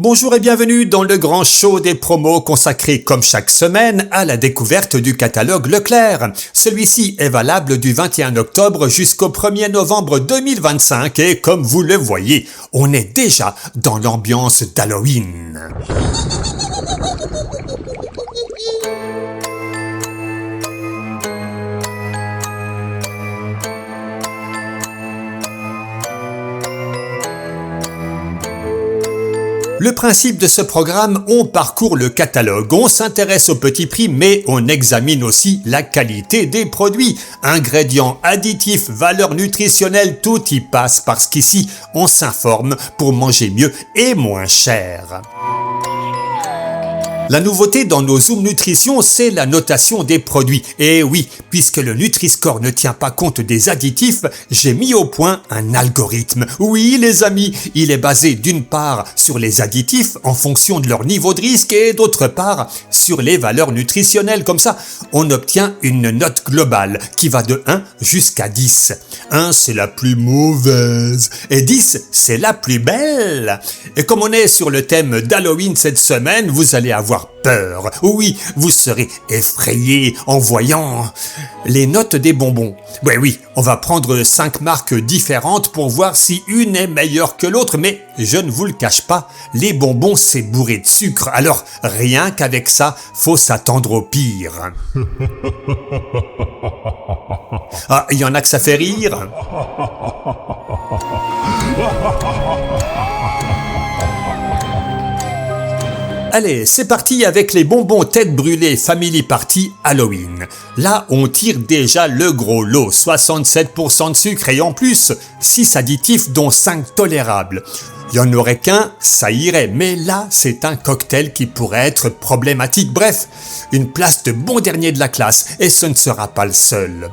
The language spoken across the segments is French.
Bonjour et bienvenue dans le grand show des promos consacré comme chaque semaine à la découverte du catalogue Leclerc. Celui-ci est valable du 21 octobre jusqu'au 1er novembre 2025 et comme vous le voyez, on est déjà dans l'ambiance d'Halloween. Le principe de ce programme, on parcourt le catalogue, on s'intéresse au petit prix, mais on examine aussi la qualité des produits. Ingrédients, additifs, valeurs nutritionnelles, tout y passe parce qu'ici, on s'informe pour manger mieux et moins cher. La nouveauté dans nos Zoom Nutrition, c'est la notation des produits. Et oui, puisque le Nutri-Score ne tient pas compte des additifs, j'ai mis au point un algorithme. Oui, les amis, il est basé d'une part sur les additifs en fonction de leur niveau de risque et d'autre part sur les valeurs nutritionnelles. Comme ça, on obtient une note globale qui va de 1 jusqu'à 10. 1, c'est la plus mauvaise et 10, c'est la plus belle. Et comme on est sur le thème d'Halloween cette semaine, vous allez avoir peur. Oui, vous serez effrayé en voyant les notes des bonbons. Oui, on va prendre 5 marques différentes pour voir si une est meilleure que l'autre, mais je ne vous le cache pas, les bonbons c'est bourré de sucre, alors rien qu'avec ça, faut s'attendre au pire. Ah, il y en a que ça fait rire. Allez, c'est parti avec les bonbons tête brûlée Family Party Halloween. Là, on tire déjà le gros lot, 67% de sucre et en plus, 6 additifs dont 5 tolérables. Il n'y en aurait qu'un, ça irait, mais là, c'est un cocktail qui pourrait être problématique. Bref, une place de bon dernier de la classe et ce ne sera pas le seul.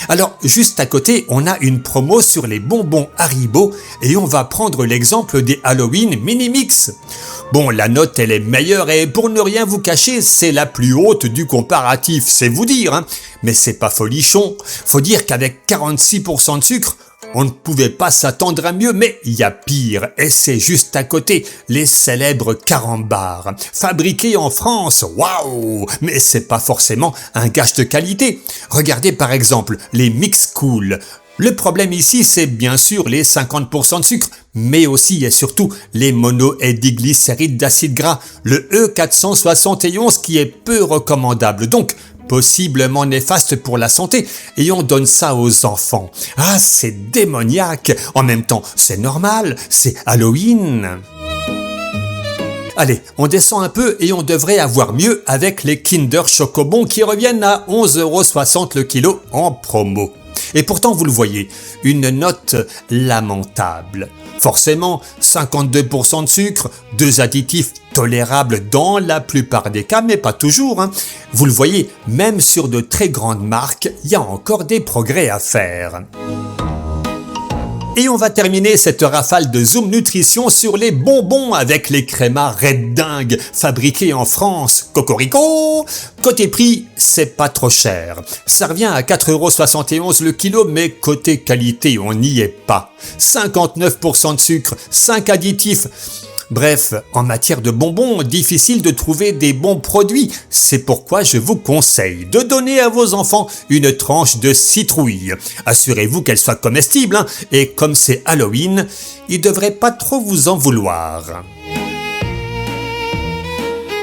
Alors, juste à côté, on a une promo sur les bonbons Haribo et on va prendre l'exemple des Halloween Mini Mix. Bon, la note, elle est meilleure et pour ne rien vous cacher, c'est la plus haute du comparatif, c'est vous dire, hein. Mais c'est pas folichon. Faut dire qu'avec 46% de sucre, on ne pouvait pas s'attendre à mieux, mais il y a pire, et c'est juste à côté, les célèbres carambars, fabriqués en France, waouh! Mais c'est pas forcément un gage de qualité. Regardez par exemple les Mix Cool. Le problème ici, c'est bien sûr les 50% de sucre, mais aussi et surtout les mono et diglycérides d'acide gras, le E471 qui est peu recommandable. Donc, possiblement néfaste pour la santé, et on donne ça aux enfants. Ah, c'est démoniaque. En même temps, c'est normal, c'est Halloween. Allez, on descend un peu et on devrait avoir mieux avec les Kinder Chocobons qui reviennent à 11,60 € le kilo en promo. Et pourtant, vous le voyez, une note lamentable. Forcément, 52% de sucre, 2 additifs tolérables dans la plupart des cas, mais pas toujours, hein. Vous le voyez, même sur de très grandes marques, il y a encore des progrès à faire. Et on va terminer cette rafale de Zoom Nutrition sur les bonbons avec les crémas Red Dingue, fabriqués en France. Cocorico! Côté prix, c'est pas trop cher. Ça revient à 4,71 € le kilo, mais côté qualité, on n'y est pas. 59% de sucre, 5 additifs. Bref, en matière de bonbons, difficile de trouver des bons produits. C'est pourquoi je vous conseille de donner à vos enfants une tranche de citrouille. Assurez-vous qu'elle soit comestible, hein, et comme c'est Halloween, ils devraient pas trop vous en vouloir.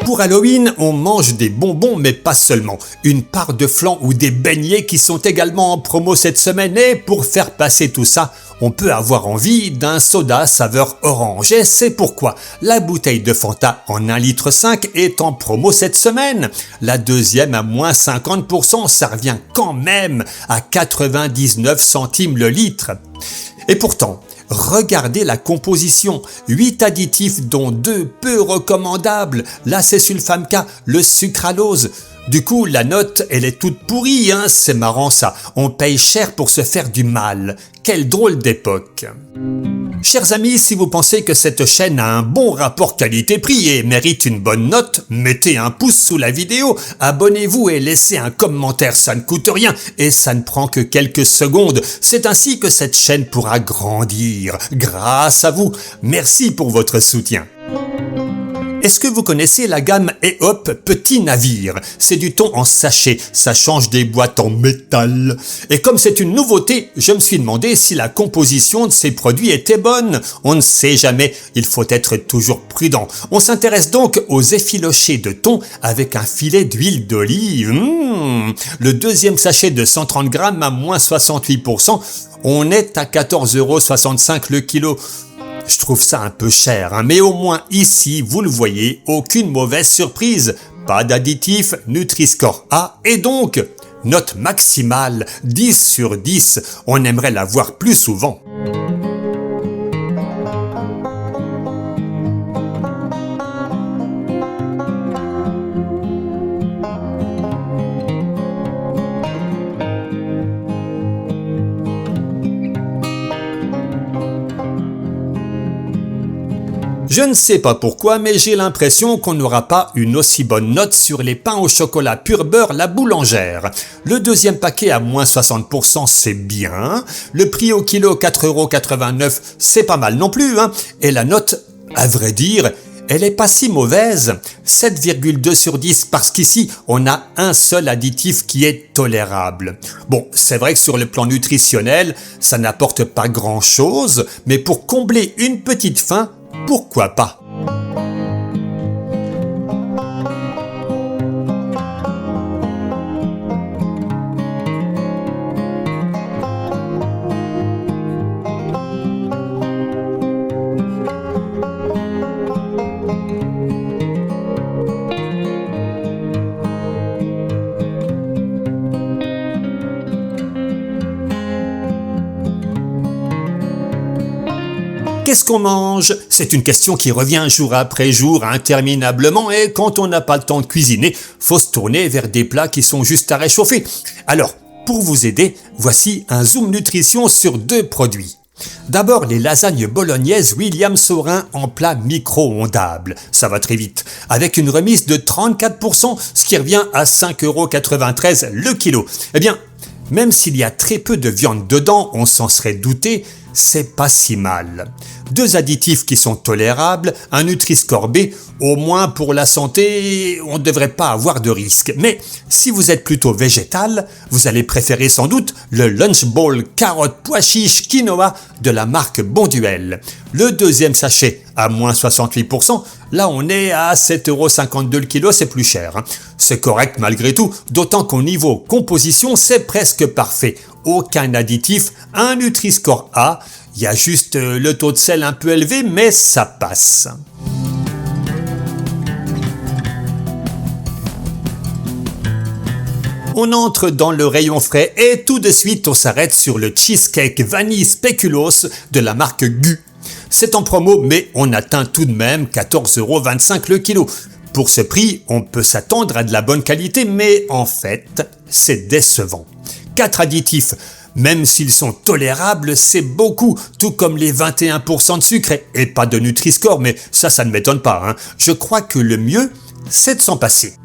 Pour Halloween, on mange des bonbons, mais pas seulement. Une part de flan ou des beignets qui sont également en promo cette semaine. Et pour faire passer tout ça, on peut avoir envie d'un soda saveur orange. Et c'est pourquoi la bouteille de Fanta en 1,5 litre est en promo cette semaine. La deuxième à moins 50%, ça revient quand même à 99 centimes le litre. Et pourtant, regardez la composition, 8 additifs dont 2 peu recommandables, l'acésulfame K, le sucralose. Du coup, la note, elle est toute pourrie, hein, c'est marrant ça. On paye cher pour se faire du mal. Quelle drôle d'époque. Chers amis, si vous pensez que cette chaîne a un bon rapport qualité-prix et mérite une bonne note, mettez un pouce sous la vidéo, abonnez-vous et laissez un commentaire, ça ne coûte rien et ça ne prend que quelques secondes. C'est ainsi que cette chaîne pourra grandir. Grâce à vous, merci pour votre soutien. Est-ce que vous connaissez la gamme EOP Petit Navire? C'est du thon en sachet, ça change des boîtes en métal. Et comme c'est une nouveauté, je me suis demandé si la composition de ces produits était bonne. On ne sait jamais, il faut être toujours prudent. On s'intéresse donc aux effilochés de thon avec un filet d'huile d'olive. Le deuxième sachet de 130 grammes à moins 68%, on est à 14,65 € le kilo. Je trouve ça un peu cher, hein, mais au moins ici, vous le voyez, aucune mauvaise surprise. Pas d'additif, Nutri-Score A et donc, note maximale, 10 sur 10. On aimerait la voir plus souvent. Je ne sais pas pourquoi, mais j'ai l'impression qu'on n'aura pas une aussi bonne note sur les pains au chocolat pur beurre La Boulangère. Le deuxième paquet à moins 60%, c'est bien. Le prix au kilo 4,89 €, c'est pas mal non plus, hein. Et la note, à vrai dire, elle est pas si mauvaise. 7,2 sur 10 parce qu'ici, on a un seul additif qui est tolérable. Bon, c'est vrai que sur le plan nutritionnel, ça n'apporte pas grand-chose, mais pour combler une petite faim, pourquoi pas? Qu'est-ce qu'on mange? C'est une question qui revient jour après jour interminablement et quand on n'a pas le temps de cuisiner, faut se tourner vers des plats qui sont juste à réchauffer. Alors, pour vous aider, voici un zoom nutrition sur 2 produits. D'abord, les lasagnes bolognaises William Saurin en plat micro-ondable. Ça va très vite. Avec une remise de 34%, ce qui revient à 5,93 € le kilo. Eh bien, même s'il y a très peu de viande dedans, on s'en serait douté, c'est pas si mal. 2 additifs qui sont tolérables, un Nutri-Score B, au moins pour la santé, on ne devrait pas avoir de risque. Mais si vous êtes plutôt végétal, vous allez préférer sans doute le Lunch Bowl carottes pois chiches quinoa de la marque Bonduelle. Le deuxième sachet à moins 68%, là on est à 7,52 € le kilo, c'est plus cher, hein. C'est correct malgré tout, d'autant qu'au niveau composition, c'est presque parfait. Aucun additif, un Nutri-Score A, il y a juste le taux de sel un peu élevé, mais ça passe. On entre dans le rayon frais et tout de suite on s'arrête sur le cheesecake vanille spéculoos de la marque Gu. C'est en promo, mais on atteint tout de même 14,25 € le kilo. Pour ce prix, on peut s'attendre à de la bonne qualité, mais en fait, c'est décevant. 4 additifs, même s'ils sont tolérables, c'est beaucoup, tout comme les 21% de sucre et pas de Nutri-Score, mais ça ne m'étonne pas, hein. Je crois que le mieux, c'est de s'en passer.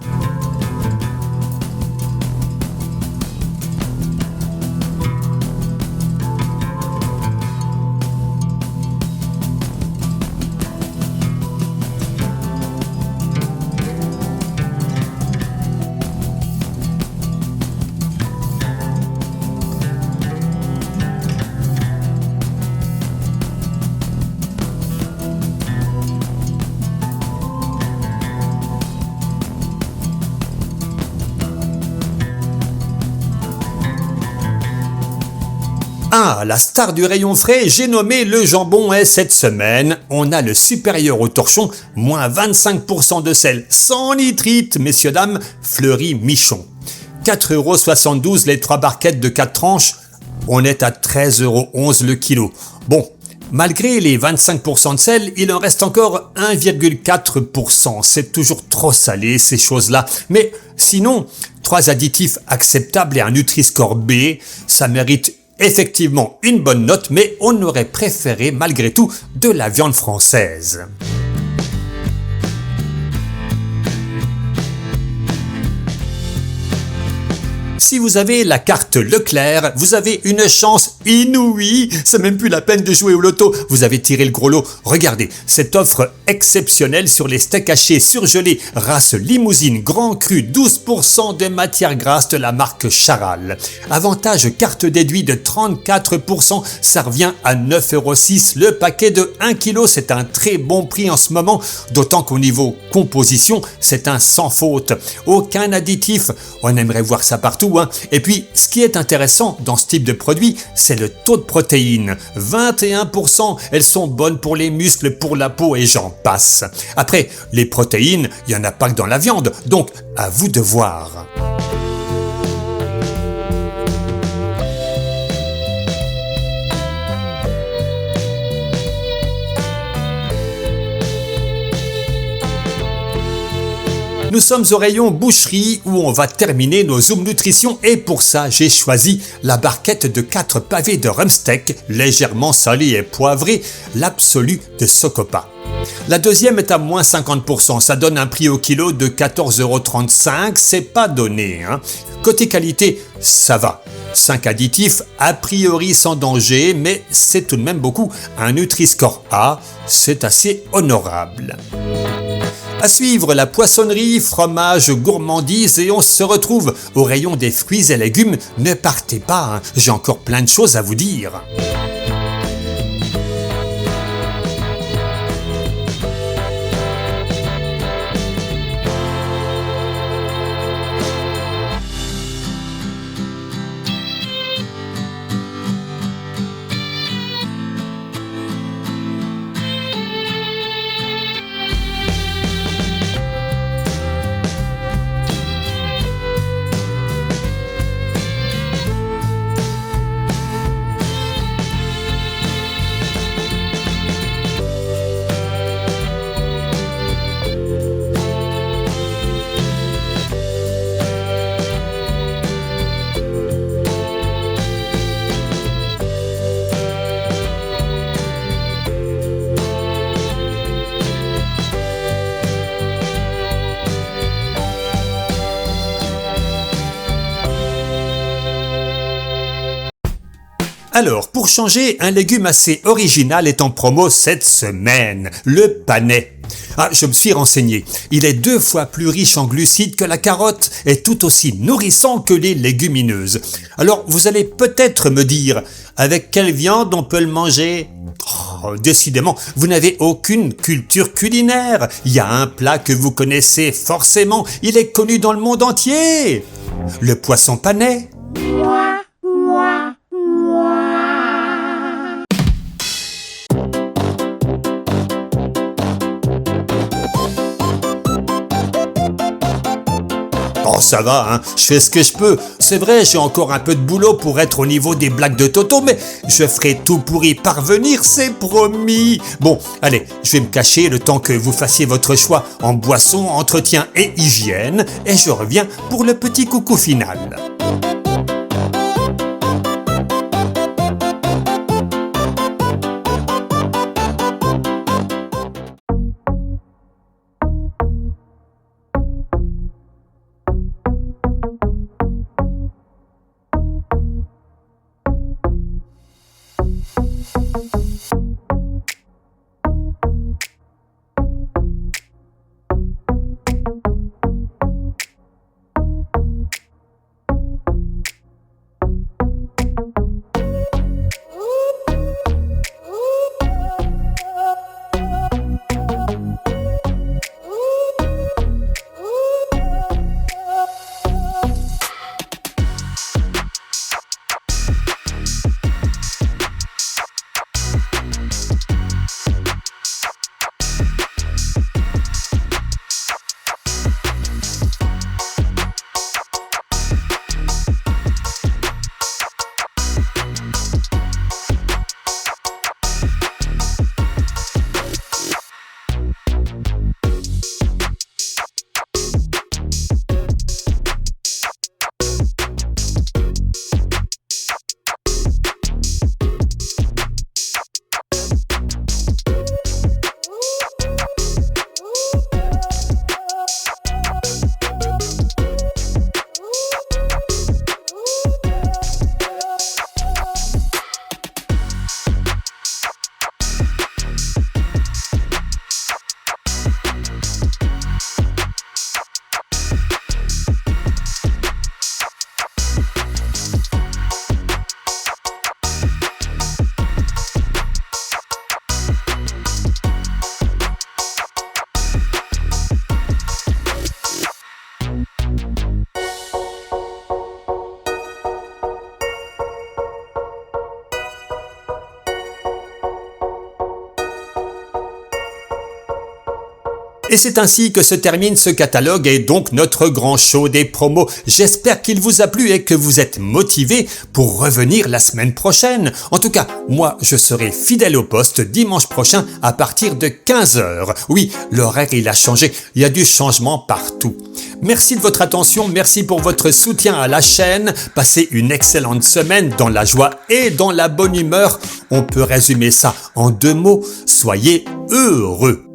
Ah, la star du rayon frais, j'ai nommé le jambon et cette semaine, on a le supérieur au torchon, moins 25% de sel, sans nitrite, messieurs dames, Fleury Michon. 4,72 € les 3 barquettes de 4 tranches, on est à 13,11 € le kilo. Bon, malgré les 25% de sel, il en reste encore 1,4%. C'est toujours trop salé ces choses-là. Mais sinon, 3 additifs acceptables et un Nutri-Score B, ça mérite effectivement une bonne note, mais on aurait préféré malgré tout de la viande française. Si vous avez la carte Leclerc, vous avez une chance inouïe, c'est même plus la peine de jouer au loto, vous avez tiré le gros lot. Regardez, cette offre exceptionnelle sur les steaks hachés surgelés, race limousine, grand cru, 12% de matière grasse de la marque Charal. Avantage carte déduit de 34%, ça revient à 9,6 € le paquet de 1 kg, c'est un très bon prix en ce moment, d'autant qu'au niveau composition, c'est un sans faute. Aucun additif, on aimerait voir ça partout, hein. Et puis, ce qui est intéressant dans ce type de produit, c'est le taux de protéines. 21%, elles sont bonnes pour les muscles, pour la peau et j'en passe. Après, les protéines, il n'y en a pas que dans la viande, donc à vous de voir. Nous sommes au rayon boucherie où on va terminer nos Zoom Nutrition et pour ça j'ai choisi la barquette de 4 pavés de rump steak légèrement salés et poivrés, l'absolu de Socopa. La deuxième est à moins 50%, ça donne un prix au kilo de 14,35 €, c'est pas donné, hein. Côté qualité, ça va. 5 additifs, a priori sans danger, mais c'est tout de même beaucoup. Un Nutri-Score A, c'est assez honorable. À suivre, la poissonnerie, fromage, gourmandise et on se retrouve au rayon des fruits et légumes. Ne partez pas, hein, j'ai encore plein de choses à vous dire. Alors, pour changer, un légume assez original est en promo cette semaine, le panais. Ah, je me suis renseigné, il est 2 fois plus riche en glucides que la carotte et tout aussi nourrissant que les légumineuses. Alors, vous allez peut-être me dire, avec quelle viande on peut le manger ? Oh, décidément, vous n'avez aucune culture culinaire. Il y a un plat que vous connaissez forcément, il est connu dans le monde entier. Le poisson panais. Oh ça va, hein, je fais ce que je peux. C'est vrai, j'ai encore un peu de boulot pour être au niveau des blagues de Toto, mais je ferai tout pour y parvenir, c'est promis. Bon, allez, je vais me cacher le temps que vous fassiez votre choix en boisson, entretien et hygiène, et je reviens pour le petit coucou final. Et c'est ainsi que se termine ce catalogue et donc notre grand show des promos. J'espère qu'il vous a plu et que vous êtes motivés pour revenir la semaine prochaine. En tout cas, moi, je serai fidèle au poste dimanche prochain à partir de 15h. Oui, l'horaire il a changé, il y a du changement partout. Merci de votre attention, merci pour votre soutien à la chaîne. Passez une excellente semaine dans la joie et dans la bonne humeur. On peut résumer ça en 2 mots, soyez heureux.